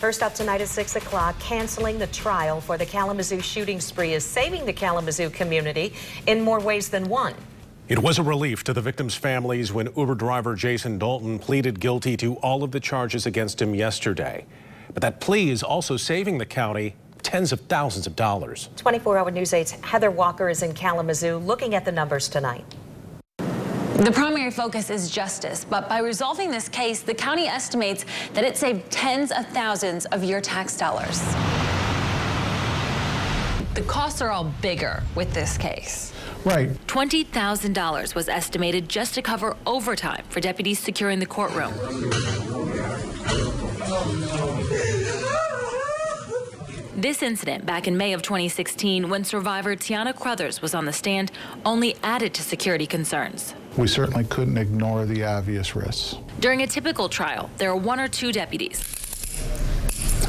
First up tonight at 6 o'clock, canceling the trial for the Kalamazoo shooting spree is saving the Kalamazoo community in more ways than one. It was a relief to the victims' families when Uber driver Jason Dalton pleaded guilty to all of the charges against him yesterday. But that plea is also saving the county tens of thousands of dollars. 24-hour News 8's Heather Walker is in Kalamazoo looking at the numbers tonight. The primary focus is justice, but by resolving this case, the county estimates that it saved tens of thousands of your tax dollars. The costs are all bigger with this case. Right. $20,000 was estimated just to cover overtime for deputies securing the courtroom. This incident back in May of 2016, when survivor Tiana Crothers was on the stand, only added to security concerns. We certainly couldn't ignore the obvious risks. During a typical trial, there are 1 or 2 deputies.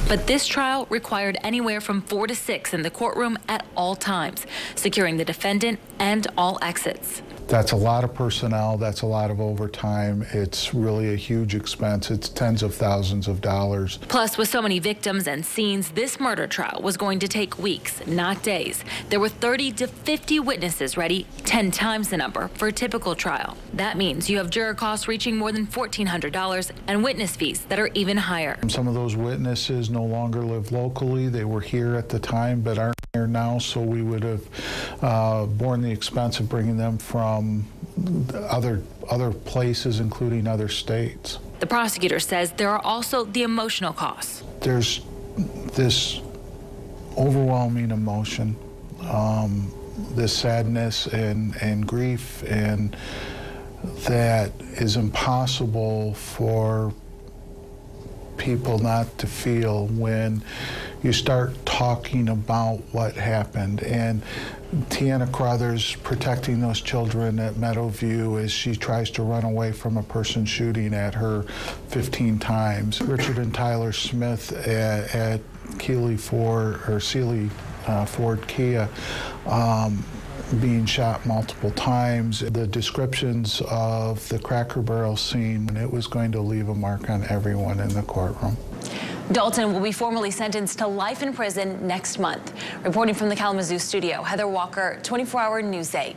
But this trial required anywhere from 4 to 6 in the courtroom at all times, securing the defendant and all exits. That's a lot of personnel, that's a lot of overtime. It's really a huge expense. It's tens of thousands of dollars. Plus, with so many victims and scenes, this murder trial was going to take weeks, not days. There were 30 to 50 witnesses ready, 10 times the number for a typical trial. That means you have juror costs reaching more than $1,400 and witness fees that are even higher. Some of those witnesses no longer live locally. They were here at the time but aren't here now, so we would have borne the expense of bringing them from other places, including other states. The prosecutor says there are also the emotional costs. There's this overwhelming emotion, this sadness and grief, and that is impossible for people not to feel when you start talking about what happened. And Tiana Crothers protecting those children at Meadowview as she tries to run away from a person shooting at her 15 times. Richard and Tyler Smith at Sealy Ford Kia being shot multiple times. The descriptions of the Cracker Barrel scene, it was going to leave a mark on everyone in the courtroom. Dalton will be formally sentenced to life in prison next month. Reporting from the Kalamazoo studio, Heather Walker, 24-hour News 8.